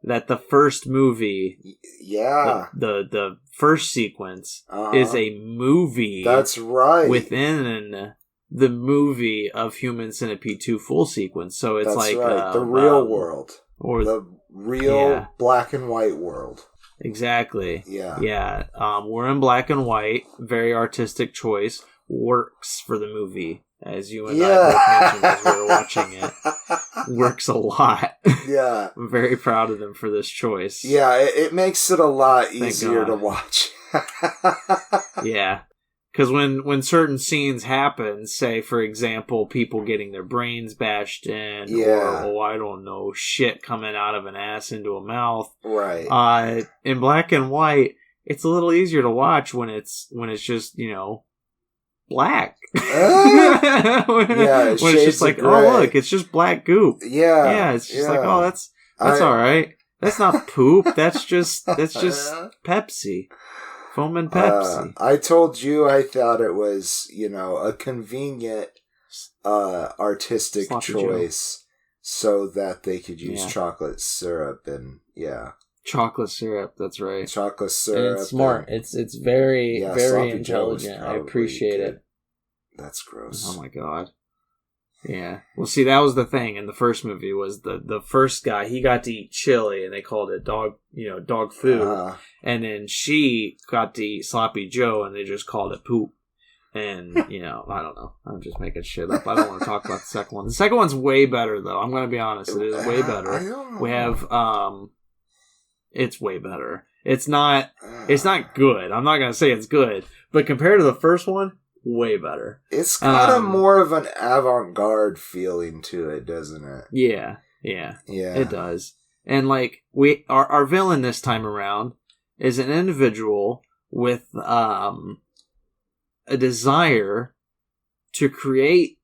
Speaker 2: that the first movie, the first sequence, is a movie.
Speaker 3: That's right.
Speaker 2: Within the movie of Human Centipede 2 full sequence. So it's
Speaker 3: the real world. Or the real black and white world.
Speaker 2: Exactly.
Speaker 3: Yeah.
Speaker 2: We're in black and white. Very artistic choice. Works for the movie. as you and I both mentioned as we were watching it, works a lot.
Speaker 3: Yeah.
Speaker 2: I'm very proud of them for this choice.
Speaker 3: Yeah, it makes it a lot easier to watch.
Speaker 2: Yeah. Because when certain scenes happen, say, for example, people getting their brains bashed in, or, I don't know, shit coming out of an ass into a mouth.
Speaker 3: Right.
Speaker 2: In black and white, it's a little easier to watch when it's just, black.
Speaker 3: When
Speaker 2: it's just like, oh, look, it's just black goop. Yeah, it's just like, oh, that's all right. That's not poop. That's just Pepsi. Foam and Pepsi.
Speaker 3: I told you I thought it was, a convenient artistic
Speaker 2: Sloppy
Speaker 3: choice so that they could use chocolate syrup and
Speaker 2: chocolate syrup, that's right.
Speaker 3: Chocolate syrup.
Speaker 2: And it's smart. It's very, very intelligent. I appreciate it.
Speaker 3: That's gross.
Speaker 2: Oh my god. Yeah. Well, see, that was the thing in the first movie was the first guy, he got to eat chili and they called it dog food. And then she got to eat sloppy Joe and they just called it poop. And, I don't know. I'm just making shit up. I don't want to talk about the second one. The second one's way better, though. I'm going to be honest. It is way better. We have, it's way better. It's not good. I'm not going to say it's good. But compared to the first one, way better.
Speaker 3: It's got a more of an avant-garde feeling to it, doesn't it?
Speaker 2: Yeah. It does. And like our villain this time around is an individual with a desire to create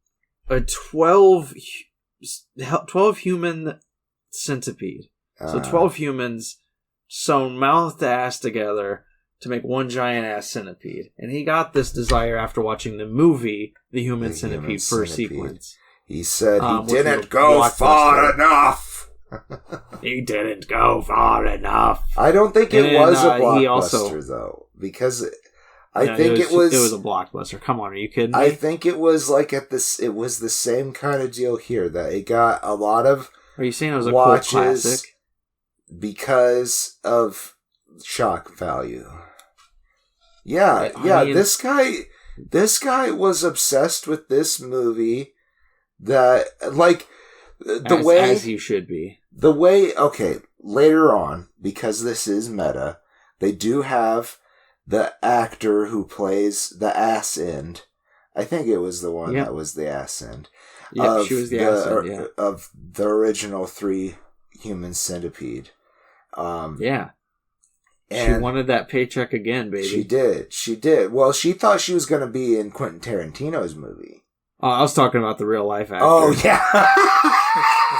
Speaker 2: a 12 human centipede. So 12 humans sewn mouth to ass together to make one giant ass centipede. And he got this desire after watching the movie, The Human Centipede first sequence.
Speaker 3: He said he didn't go far enough.
Speaker 2: He didn't go far enough.
Speaker 3: I don't think it was a blockbuster, though. Because I think it was
Speaker 2: a blockbuster. Come on, are you kidding me?
Speaker 3: I think it was it was the same kind of deal here, that it got a lot of
Speaker 2: Are you saying it was a cult classic?
Speaker 3: Because of shock value. Yeah, I mean, this guy was obsessed with this movie that, like, as he should be. Later on, because this is meta, they do have the actor who plays the ass end. I think it was the one that was the ass end.
Speaker 2: Yeah, she was the ass end,
Speaker 3: of the original 3 Human Centipede.
Speaker 2: And she wanted that paycheck again, baby.
Speaker 3: She did. Well, she thought she was going to be in Quentin Tarantino's movie.
Speaker 2: Oh, I was talking about the real life actor.
Speaker 3: Oh, yeah.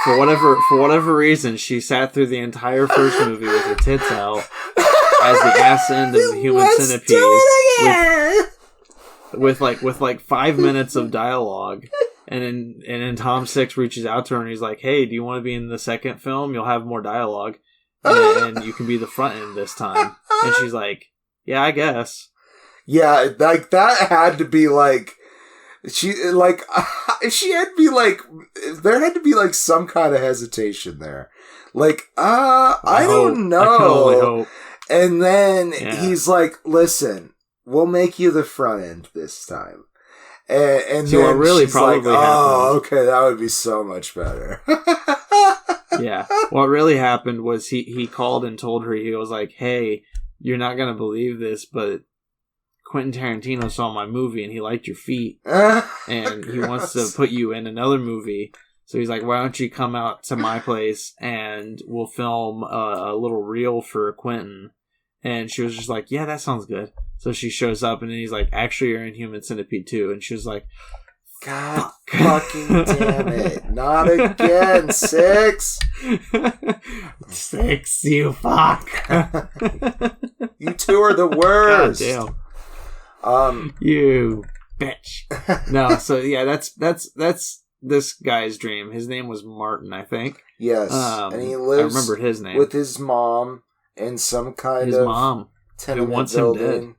Speaker 2: For whatever reason, she sat through the entire first movie with her tits out as the ass end of the Human Centipede.
Speaker 3: Do it again!
Speaker 2: With like 5 minutes of dialogue. And then Tom Six reaches out to her and he's like, "Hey, do you want to be in the second film? You'll have more dialogue. And you can be the front end this time." And she's like, "Yeah, I guess."
Speaker 3: Yeah, like that had to be like, there had to be like some kind of hesitation there. Like, I don't know. I can only hope. And then he's like, "Listen, we'll make you the front end this time." And
Speaker 2: so
Speaker 3: then
Speaker 2: really
Speaker 3: she's
Speaker 2: probably
Speaker 3: like, "Oh,
Speaker 2: happened.
Speaker 3: okay, that would be so much better."
Speaker 2: Yeah. What really happened was he called and told her, he was like, "Hey, you're not going to believe this, but Quentin Tarantino saw my movie and he liked your feet. And he wants to put you in another movie. So he's like, why don't you come out to my place and we'll film a little reel for Quentin." And she was just like, "Yeah, that sounds good." So she shows up and then he's like, "Actually, you're in Human Centipede 2. And she was like,
Speaker 3: "God fucking damn it. Not again, Six.
Speaker 2: 6, you fuck."
Speaker 3: You two are the worst.
Speaker 2: God damn. You bitch. No, so yeah, that's this guy's dream. His name was Martin, I think.
Speaker 3: Yes. And he lives
Speaker 2: I remembered his name.
Speaker 3: with his mom in some kind
Speaker 2: his
Speaker 3: of
Speaker 2: mom
Speaker 3: tenement
Speaker 2: who wants
Speaker 3: building.
Speaker 2: him dead.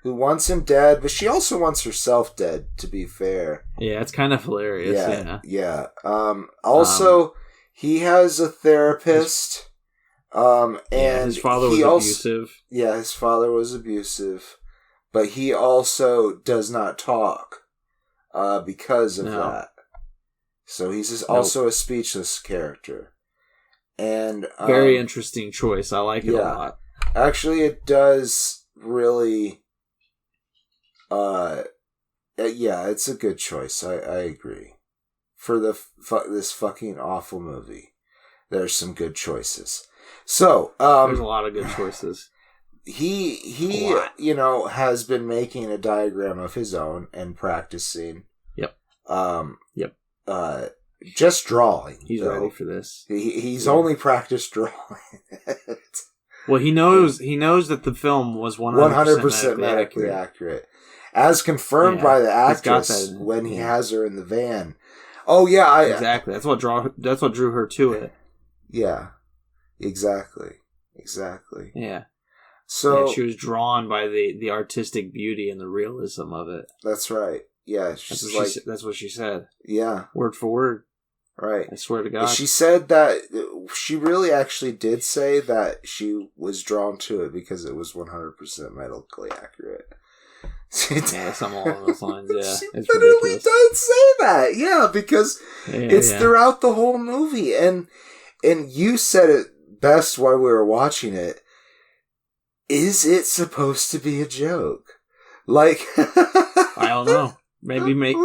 Speaker 3: Who wants him dead, but she also wants herself dead, to be fair.
Speaker 2: Yeah, it's kind of hilarious.
Speaker 3: Yeah. Also, he has a therapist. And
Speaker 2: his father was abusive.
Speaker 3: Yeah, his father was abusive. But he also does not talk. because of that. So he's also a speechless character. And
Speaker 2: very interesting choice. I like it a lot.
Speaker 3: Actually, it does really... it's a good choice. I agree. For this fucking awful movie, there's some good choices. So,
Speaker 2: there's a lot of good choices.
Speaker 3: He has been making a diagram of his own and practicing.
Speaker 2: Yep.
Speaker 3: Just drawing.
Speaker 2: He's ready for this.
Speaker 3: He's only practiced drawing.
Speaker 2: Well, he knows that the film was 100%
Speaker 3: medically accurate. As confirmed by the actress when he has her in the van. Oh yeah,
Speaker 2: exactly. That's what drew her to it.
Speaker 3: Yeah, exactly.
Speaker 2: Yeah.
Speaker 3: So
Speaker 2: she was drawn by the artistic beauty and the realism of it.
Speaker 3: That's right. Yeah,
Speaker 2: that's what she said.
Speaker 3: Yeah,
Speaker 2: word for word.
Speaker 3: Right.
Speaker 2: I swear to God.
Speaker 3: She said that she really actually did say that she was drawn to it because it was 100% medically accurate.
Speaker 2: Yeah, something along those lines. Yeah,
Speaker 3: she literally does say that. Yeah, because it's throughout the whole movie, and you said it best while we were watching it. Is it supposed to be a joke? Like,
Speaker 2: I don't know. Maybe Mike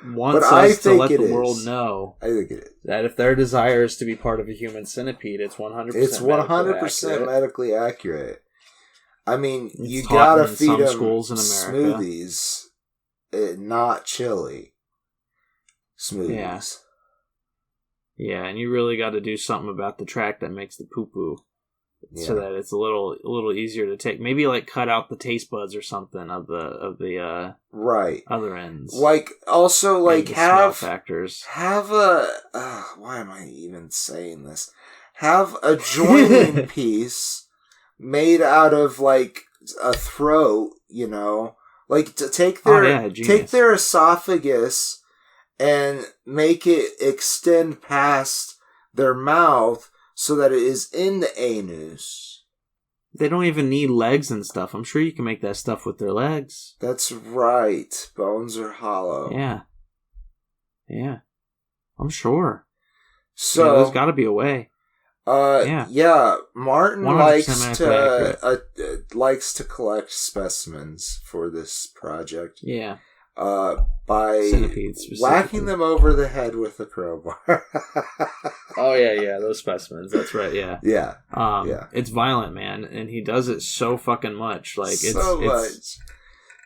Speaker 2: wants us to let the world know.
Speaker 3: I think it is.
Speaker 2: That if their desire is to be part of a human centipede, it's 100%.
Speaker 3: It's 100% medically accurate. I mean, you gotta feed them smoothies, not chili. Smoothies.
Speaker 2: Yeah, and you really got to do something about the track that makes the poo-poo, so that it's a little easier to take. Maybe like cut out the taste buds or something of the
Speaker 3: right
Speaker 2: other ends.
Speaker 3: Like also like have
Speaker 2: factors.
Speaker 3: Have a why am I even saying this? Have a joining piece made out of like a throat, like to take their esophagus and make it extend past their mouth so that it is in the anus.
Speaker 2: They don't even need legs and stuff. I'm sure you can make that stuff with their legs.
Speaker 3: That's right. Bones are hollow. Yeah.
Speaker 2: I'm sure.
Speaker 3: So
Speaker 2: there's got to be a way.
Speaker 3: Martin likes to collect specimens for this project.
Speaker 2: Yeah.
Speaker 3: By whacking them over the head with a crowbar.
Speaker 2: Oh yeah, those specimens. That's right. Yeah.
Speaker 3: Yeah.
Speaker 2: It's violent, man, and he does it so fucking much. Like it's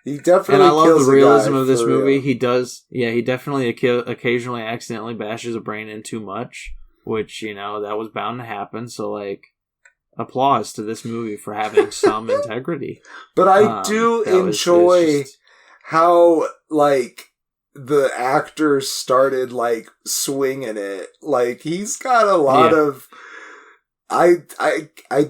Speaker 3: He definitely.
Speaker 2: And I love
Speaker 3: kills
Speaker 2: the realism of this movie.
Speaker 3: Real.
Speaker 2: He does. Yeah, he definitely occasionally accidentally bashes a brain in too much. Which, that was bound to happen. So, like, applause to this movie for having some integrity.
Speaker 3: But I do enjoy how, like, the actors started, like, swinging it. Like, he's got a lot of... I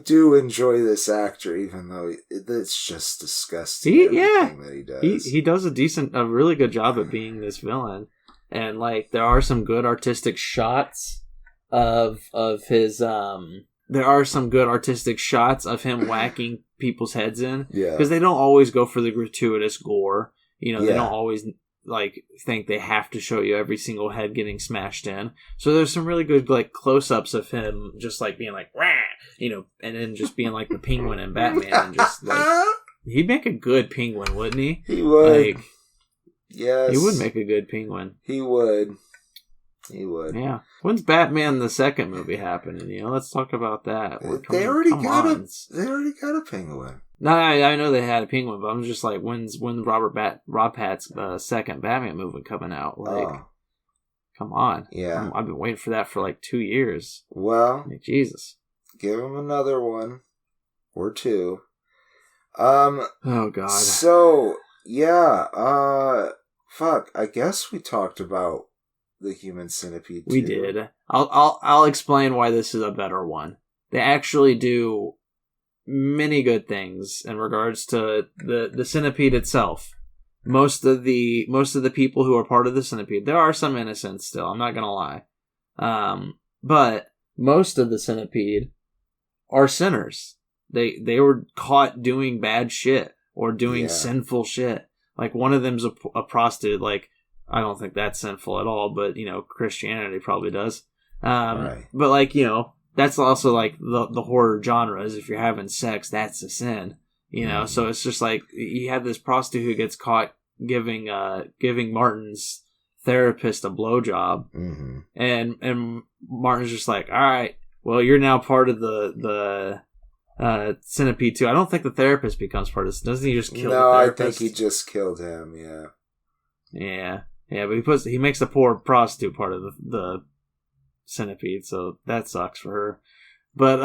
Speaker 3: do enjoy this actor, even though it's just disgusting. Everything that he does.
Speaker 2: He does a really good job at being this villain. And, like, there are some good artistic shots of his there are some good artistic shots of him whacking people's heads in, because they don't always go for the gratuitous gore. They don't always like think they have to show you every single head getting smashed in. So there's some really good like close-ups of him just like being like rah, and then just being like the Penguin and Batman, and just like he'd make a good Penguin, wouldn't he?
Speaker 3: He would.
Speaker 2: Like,
Speaker 3: yes,
Speaker 2: he would make a good Penguin.
Speaker 3: He would. Yeah.
Speaker 2: When's Batman the second movie happening? Let's talk about that.
Speaker 3: They already got a Penguin.
Speaker 2: No, I know they had a Penguin, but I'm just like, when's Rob Pat's second Batman movie coming out? Like, come on.
Speaker 3: Yeah.
Speaker 2: I've been waiting for that for like 2 years.
Speaker 3: Well,
Speaker 2: like, Jesus.
Speaker 3: Give him another one or two.
Speaker 2: Oh God.
Speaker 3: So fuck. I guess we talked about the Human Centipede.
Speaker 2: We did. I'll explain why this is a better one. They actually do many good things in regards to the centipede itself. Most of the people who are part of the centipede, there are some innocents still. I'm not gonna lie, but most of the centipede are sinners. They were caught doing bad shit or doing sinful shit. like one of them's a prostitute. Like, I don't think that's sinful at all, but, you know, Christianity probably does. Right. But, like, you know, that's also, like, the horror genres. If you're having sex, that's a sin, you know? So it's just, like, you have this prostitute who gets caught giving Martin's therapist a blowjob. Mm-hmm. And Martin's just like, all right, well, you're now part of the Centipede too. I don't think the therapist becomes part of this. Doesn't he just kill the therapist?
Speaker 3: I think he just killed him,
Speaker 2: Yeah, but he makes the poor prostitute part of the Centipede, so that sucks for her. But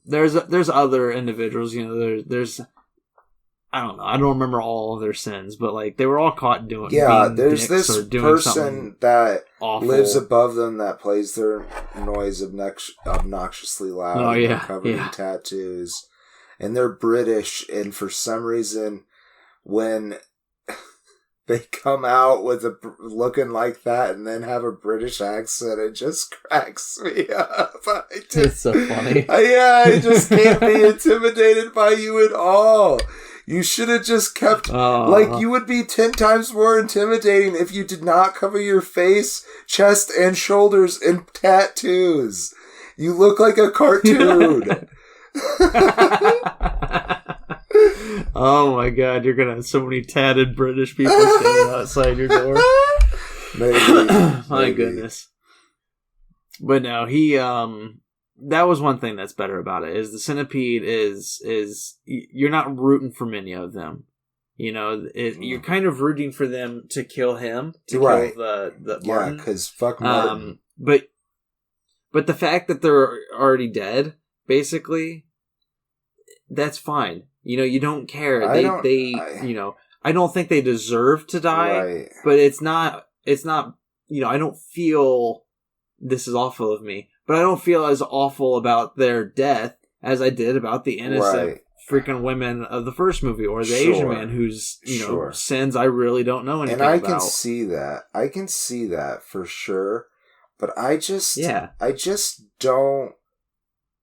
Speaker 2: there's other individuals, you know, there's I don't know, I don't remember all of their sins, but like they were all caught doing
Speaker 3: there's this person that awful. Lives above them that plays their noise obnoxiously loud, covered in tattoos, and they're British, and for some reason when they come out with looking like that and then have a British accent, it just cracks me up.
Speaker 2: It's so funny.
Speaker 3: I just can't be intimidated by you at all. You should have just kept... like, you would be 10 times more intimidating if you did not cover your face, chest, and shoulders in tattoos. You look like a cartoon.
Speaker 2: Oh my god, you're gonna have so many tatted British people standing outside your door.
Speaker 3: Maybe.
Speaker 2: My goodness. But no, he that was one thing that's better about it, is the Centipede is you're not rooting for many of them. You know, you're kind of rooting for them to kill him, to kill the Martin.
Speaker 3: Yeah, because fuck Martin.
Speaker 2: But the fact that they're already dead, basically, that's fine. You know, you don't care. I don't think they deserve to die, but it's not, you know, I don't feel, this is awful of me, but I don't feel as awful about their death as I did about the innocent freaking women of the first movie, or the Asian man whose, you know, sins I really don't know anything about.
Speaker 3: And I can see that. I can see that for sure, but I just don't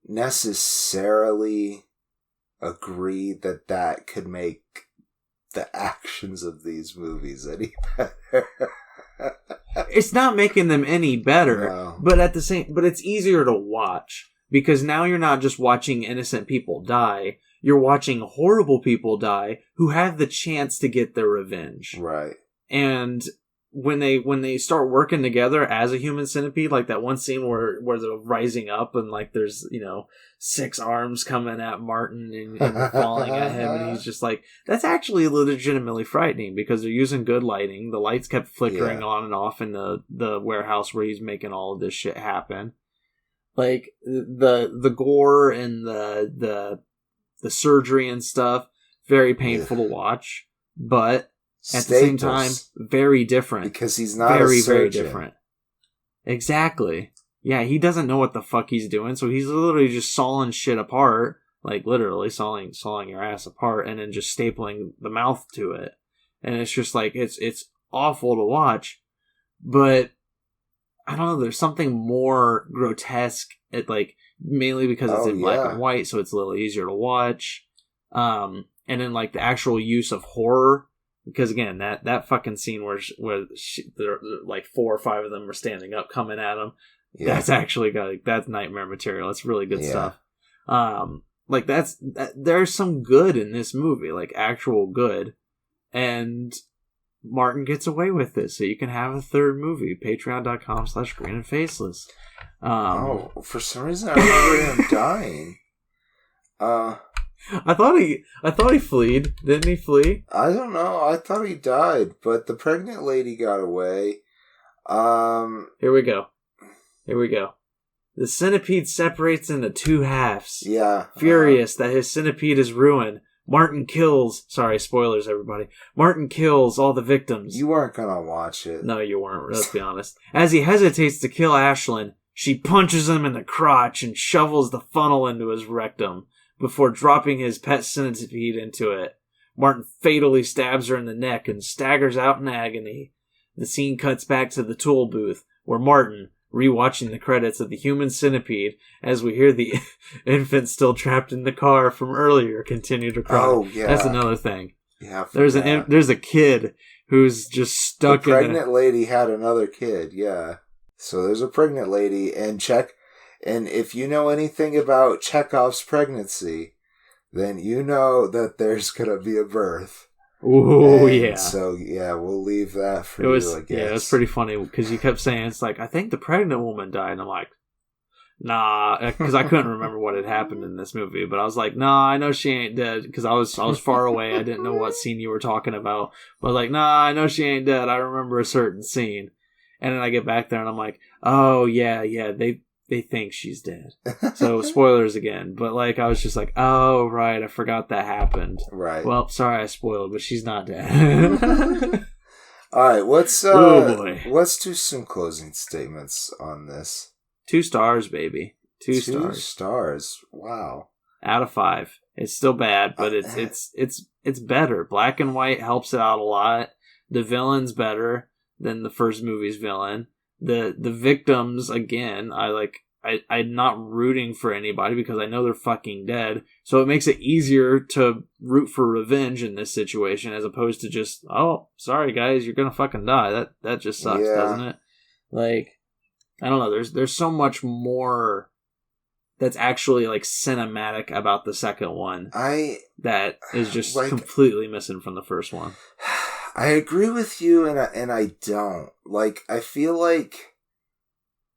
Speaker 3: necessarily agree that could make the actions of these movies any better.
Speaker 2: It's not making them any better, but but it's easier to watch, because now you're not just watching innocent people die, you're watching horrible people die who have the chance to get their revenge.
Speaker 3: Right.
Speaker 2: And when they start working together as a human centipede, like that one scene where they're rising up and like there's, you know, 6 arms coming at Martin and falling at him, and he's just like, that's actually legitimately frightening, because they're using good lighting. The lights kept flickering on and off in the warehouse where he's making all of this shit happen. Like the gore and the surgery and stuff, very painful to watch, but at the same time, very different.
Speaker 3: Because he's not a surgeon. Very different.
Speaker 2: Exactly. Yeah, he doesn't know what the fuck he's doing, so he's literally just sawing shit apart, like literally sawing your ass apart, and then just stapling the mouth to it. And it's just like, it's awful to watch, but I don't know, there's something more grotesque, mainly because it's in black and white, so it's a little easier to watch. And then like the actual use of horror, because again, that fucking scene where there like 4 or 5 of them are standing up coming at him, that's actually that's nightmare material. It's really good stuff. Like there's some good in this movie, like actual good, and Martin gets away with it, so you can have a third movie. Patreon.com/greenandfaceless.
Speaker 3: For some reason I remember him dying.
Speaker 2: I thought he fled. Didn't he flee?
Speaker 3: I don't know. I thought he died, but the pregnant lady got away.
Speaker 2: Here we go. The centipede separates into 2 halves.
Speaker 3: Yeah.
Speaker 2: Furious that his centipede is ruined, Martin kills... Sorry, spoilers, everybody. Martin kills all the victims.
Speaker 3: You weren't gonna watch it.
Speaker 2: No, you weren't. Let's be honest. As he hesitates to kill Ashlyn, she punches him in the crotch and shovels the funnel into his rectum before dropping his pet centipede into it. Martin fatally stabs her in the neck and staggers out in agony. The scene cuts back to the tool booth, where Martin, rewatching the credits of the Human Centipede, as we hear the infant still trapped in the car from earlier continue to cry.
Speaker 3: Oh, yeah.
Speaker 2: That's another thing.
Speaker 3: Yeah,
Speaker 2: there's a kid who's just stuck.
Speaker 3: The pregnant lady had another kid. Yeah, so there's a pregnant lady, and if you know anything about Chekhov's pregnancy, then you know that there's gonna be a birth.
Speaker 2: Oh yeah.
Speaker 3: So yeah, we'll leave that for
Speaker 2: you.
Speaker 3: I guess.
Speaker 2: Yeah, it was pretty funny because you kept saying it's like I think the pregnant woman died, and I'm like, nah, because I couldn't remember what had happened in this movie, but I was like, nah, I know she ain't dead because I was far away. I didn't know what scene you were talking about, but I was like, nah, I know she ain't dead. I remember a certain scene, and then I get back there and I'm like, oh yeah, they think she's dead. So spoilers again, but like I was just like, oh right, I forgot that happened.
Speaker 3: Right.
Speaker 2: Well, sorry I spoiled, but she's not dead.
Speaker 3: All right, let's do some closing statements on this.
Speaker 2: 2 stars, baby. 2 stars.
Speaker 3: 2 stars. Wow.
Speaker 2: Out of 5. It's still bad, but it's better. Black and white helps it out a lot. The villain's better than the first movie's villain. The victims, again, I'm not rooting for anybody because I know they're fucking dead. So it makes it easier to root for revenge in this situation as opposed to just, oh, sorry guys, you're gonna fucking die. That just sucks, doesn't it? Like, I don't know. There's so much more that's actually like cinematic about the second one that is just completely missing from the first one.
Speaker 3: I agree with you, and I don't. Like, I feel like,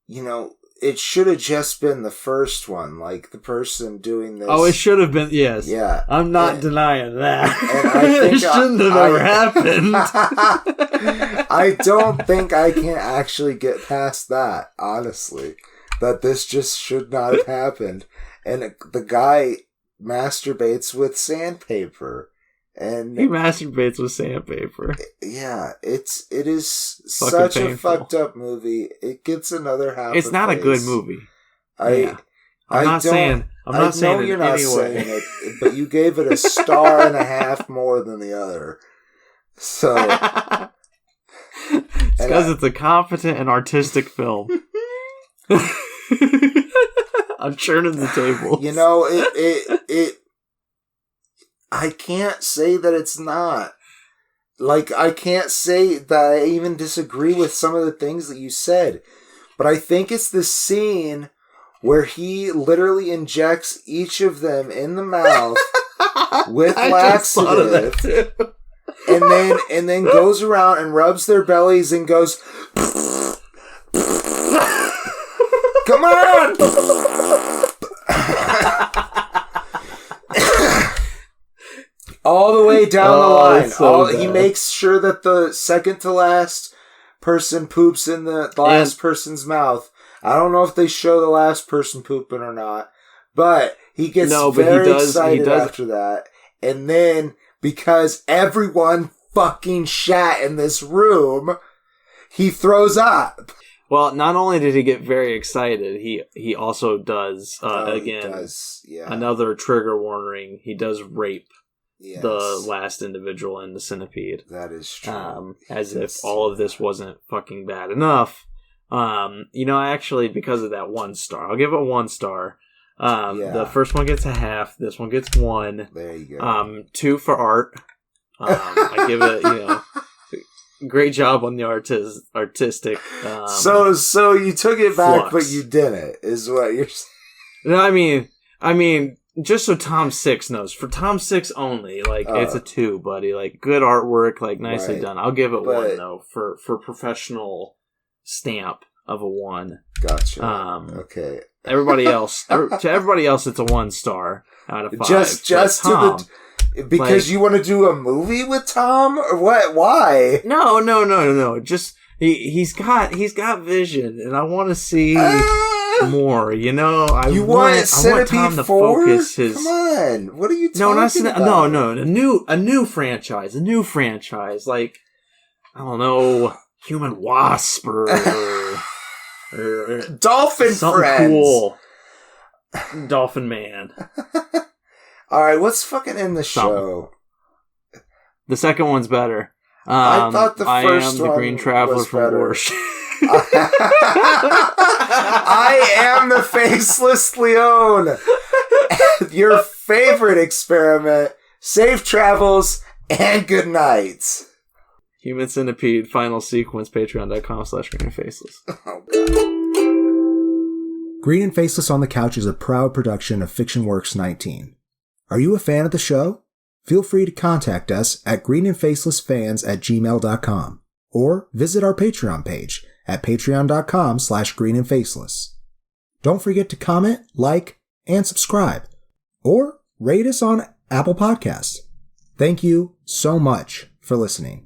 Speaker 3: it should have just been the first one, like the person doing this.
Speaker 2: Oh, it should have been, yes.
Speaker 3: Yeah.
Speaker 2: I'm not denying that.
Speaker 3: And I think
Speaker 2: it shouldn't have ever happened.
Speaker 3: I don't think I can actually get past that, honestly. That this just should not have happened. And the guy masturbates with sandpaper. And
Speaker 2: he masturbates with sandpaper.
Speaker 3: Yeah, it is
Speaker 2: fucking
Speaker 3: such
Speaker 2: painful.
Speaker 3: A fucked up movie. It gets another half.
Speaker 2: It's not a good movie.
Speaker 3: I'm not
Speaker 2: saying
Speaker 3: you're not saying it, but you gave it a 1.5 stars more than the other. So
Speaker 2: it's because it's a competent and artistic film. I'm churning the table.
Speaker 3: It I can't say that it's not. Like, I can't say that I even disagree with some of the things that you said. But I think it's the scene where he literally injects each of them in the mouth with laxative. And then goes around and rubs their bellies and goes, come on! All the way down the line. He makes sure that the second to last person poops in the last person's mouth. I don't know if they show the last person pooping or not, but he gets very excited after that. And then, because everyone fucking shat in this room, he throws up.
Speaker 2: Well, not only did he get very excited, he also does, another trigger warning, he does rape. Yes. The last individual in the Centipede.
Speaker 3: That is true.
Speaker 2: If all of this wasn't fucking bad enough. I actually, because of that 1 star, I'll give it 1 star. The first one gets a half. This one gets 1.
Speaker 3: There you go.
Speaker 2: 2 for art. I give it, great job on the artistic.
Speaker 3: So you took it back,
Speaker 2: flux.
Speaker 3: But you didn't, is what you're saying.
Speaker 2: No, I mean, just so Tom Six knows, for Tom Six only, it's a 2, buddy. Like, good artwork, nicely done. I'll give it 1 though for professional stamp of a 1.
Speaker 3: Gotcha. Okay.
Speaker 2: Everybody else, to everybody else, it's a 1 star out of 5.
Speaker 3: Just
Speaker 2: Tom,
Speaker 3: because you want to do a movie with Tom, or what? Why?
Speaker 2: No. Just he's got vision, and I want to see. More, I want Tom to focus his.
Speaker 3: Come on, what are you talking about?
Speaker 2: No, a new franchise, like, I don't know, Human Wasp or
Speaker 3: Dolphin
Speaker 2: something
Speaker 3: Friends.
Speaker 2: Cool. Dolphin Man.
Speaker 3: All right, let's fucking end the show.
Speaker 2: The second one's better.
Speaker 3: I thought the first one
Speaker 2: the Green Traveler from Warsh.
Speaker 3: I am the Faceless Leone. Your favorite experiment. Safe travels And good night.
Speaker 2: Human Centipede, final sequence, patreon.com/greenandfaceless.
Speaker 3: Oh, God.
Speaker 1: Green and Faceless on the Couch is a proud production of FictionWorks 19. Are you a fan of the show? Feel free to contact us at greenandfacelessfans@gmail.com or visit our Patreon page at patreon.com/greenandfaceless. Don't forget to comment, like, and subscribe, or rate us on Apple Podcasts. Thank you so much for listening.